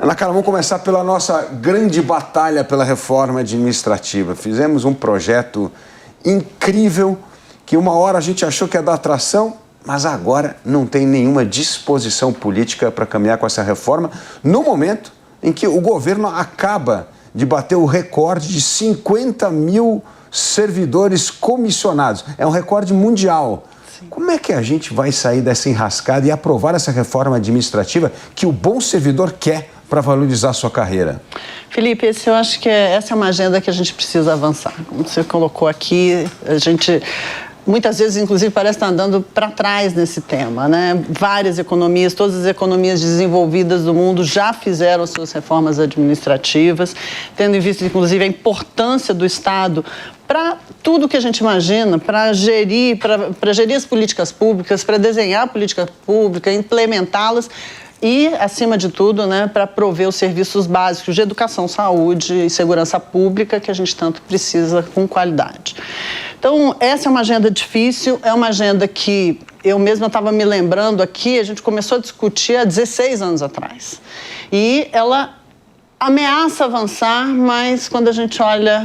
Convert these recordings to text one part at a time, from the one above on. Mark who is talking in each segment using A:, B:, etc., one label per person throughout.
A: Ana Carla, vamos começar pela nossa grande batalha pela reforma administrativa. Fizemos um projeto incrível que uma hora a gente achou que ia dar atração, mas agora não tem nenhuma disposição política para caminhar com essa reforma, no momento em que o governo acaba de bater o recorde de 50 mil servidores comissionados. É um recorde mundial. Sim. Como é que a gente vai sair dessa enrascada e aprovar essa reforma administrativa que o bom servidor quer para valorizar a sua carreira?
B: Felipe, eu acho que essa é uma agenda que a gente precisa avançar. Como você colocou aqui, a gente muitas vezes, inclusive, parece estar andando para trás nesse tema, né? Várias economias, todas as economias desenvolvidas do mundo já fizeram suas reformas administrativas, tendo em vista, inclusive, a importância do Estado para tudo que a gente imagina, para gerir as políticas públicas, para desenhar a política pública, implementá-las e, acima de tudo, né, para prover os serviços básicos de educação, saúde e segurança pública que a gente tanto precisa com qualidade. Então, essa é uma agenda difícil, é uma agenda que eu mesma estava me lembrando aqui, a gente começou a discutir há 16 anos atrás. E ela ameaça avançar, mas quando a gente olha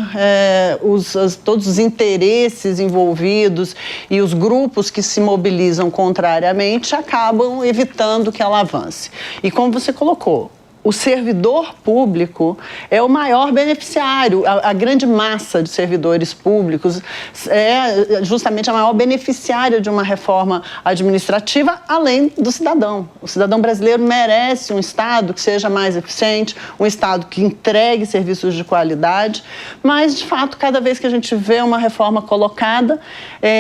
B: todos os interesses envolvidos e os grupos que se mobilizam contrariamente, acabam evitando que ela avance. E como você colocou, o servidor público é o maior beneficiário, a grande massa de servidores públicos é justamente a maior beneficiária de uma reforma administrativa, além do cidadão. O cidadão brasileiro merece um Estado que seja mais eficiente, um Estado que entregue serviços de qualidade, mas, de fato, cada vez que a gente vê uma reforma colocada,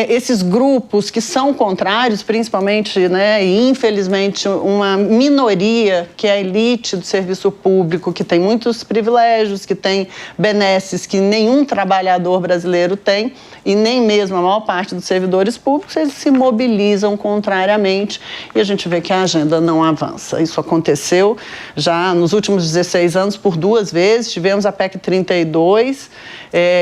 B: esses grupos que são contrários, principalmente, né, e infelizmente, uma minoria, que é a elite do serviço público, que tem muitos privilégios, que tem benesses que nenhum trabalhador brasileiro tem, e nem mesmo a maior parte dos servidores públicos, eles se mobilizam contrariamente e a gente vê que a agenda não avança. Isso aconteceu já nos últimos 16 anos por 2 vezes. Tivemos a PEC 32,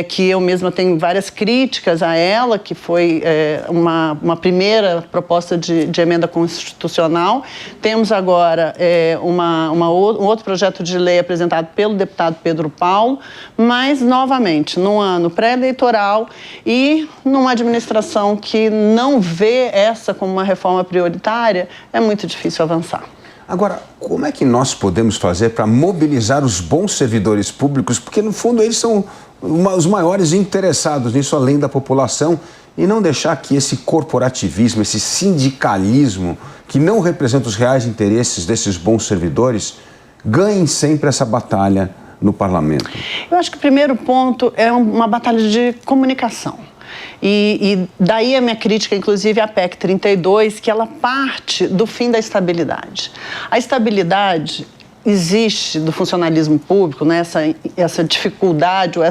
B: que eu mesma tenho várias críticas a ela, que foi uma primeira proposta de emenda constitucional. Temos agora um outro projeto de lei apresentado pelo deputado Pedro Paulo, mas, novamente, num ano pré-eleitoral e numa administração que não vê essa como uma reforma prioritária, é muito difícil avançar.
A: Agora, como é que nós podemos fazer para mobilizar os bons servidores públicos? Porque, no fundo, eles são os maiores interessados nisso, além da população, e não deixar que esse corporativismo, esse sindicalismo, que não representa os reais interesses desses bons servidores, ganhem sempre essa batalha no parlamento?
B: Eu acho que o primeiro ponto é uma batalha de comunicação. E daí a minha crítica, inclusive, à PEC 32, que ela parte do fim da estabilidade. A estabilidade existe do funcionalismo público, né? Essa dificuldade, ou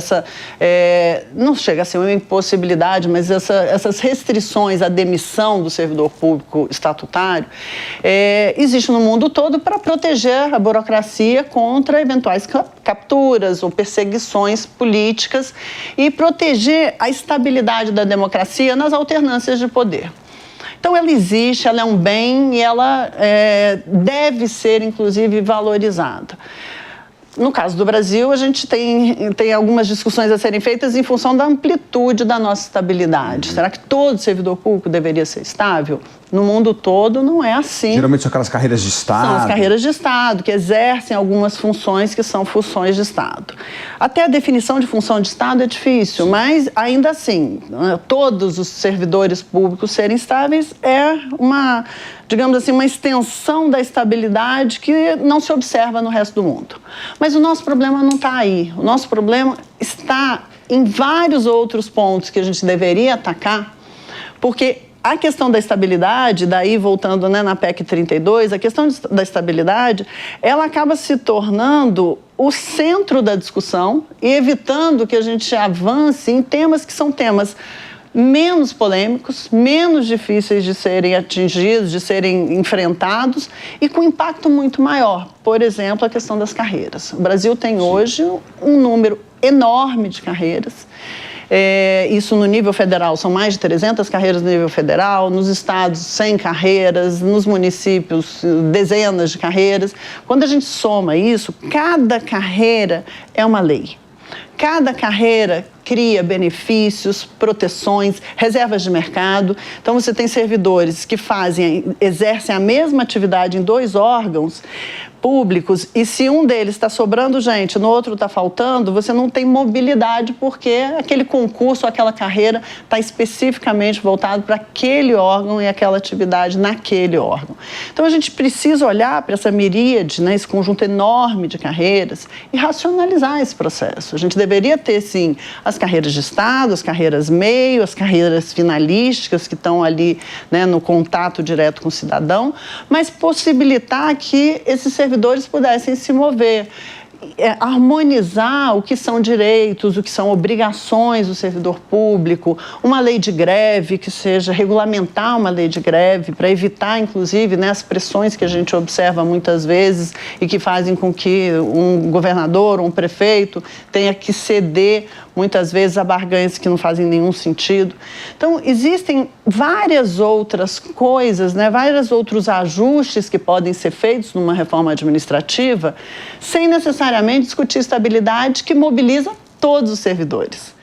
B: não chega a ser uma impossibilidade, mas essas restrições à demissão do servidor público estatutário, existe no mundo todo para proteger a burocracia contra eventuais capturas ou perseguições políticas e proteger a estabilidade da democracia nas alternâncias de poder. Então, ela existe, ela é um bem e ela deve ser, inclusive, valorizada. No caso do Brasil, a gente tem algumas discussões a serem feitas em função da amplitude da nossa estabilidade. Será que todo servidor público deveria ser estável? No mundo todo não é assim.
A: Geralmente são aquelas carreiras de Estado.
B: São as carreiras de Estado, que exercem algumas funções que são funções de Estado. Até a definição de função de Estado é difícil, mas ainda assim, todos os servidores públicos serem estáveis é digamos assim, uma extensão da estabilidade que não se observa no resto do mundo. Mas o nosso problema não está aí. O nosso problema está em vários outros pontos que a gente deveria atacar, porque a questão da estabilidade, daí voltando, né, na PEC 32, a questão da estabilidade, ela acaba se tornando o centro da discussão e evitando que a gente avance em temas que são temas menos polêmicos, menos difíceis de serem atingidos, de serem enfrentados e com impacto muito maior. Por exemplo, a questão das carreiras. O Brasil tem hoje um número enorme de carreiras. Isso no nível federal, são mais de 300 carreiras no nível federal, nos estados 100 carreiras, nos municípios dezenas de carreiras. Quando a gente soma isso, cada carreira é uma lei. Cada carreira cria benefícios, proteções, reservas de mercado. Então, você tem servidores que exercem a mesma atividade em 2 órgãos públicos e se um deles está sobrando gente, no outro está faltando, você não tem mobilidade porque aquele concurso, aquela carreira está especificamente voltado para aquele órgão e aquela atividade naquele órgão. Então, a gente precisa olhar para essa miríade, né, esse conjunto enorme de carreiras e racionalizar esse processo. A gente deveria ter, sim, as carreiras de Estado, as carreiras meio, as carreiras finalísticas que estão ali, né, no contato direto com o cidadão, mas possibilitar que esses servidores pudessem se mover, harmonizar o que são direitos, o que são obrigações do servidor público, uma lei de greve que seja regulamentar uma lei de greve para evitar, inclusive, né, as pressões que a gente observa muitas vezes e que fazem com que um governador ou um prefeito tenha que ceder muitas vezes a barganhas que não fazem nenhum sentido. Então, existem várias outras coisas, né, vários outros ajustes que podem ser feitos numa reforma administrativa sem necessariamente discutir estabilidade que mobiliza todos os servidores.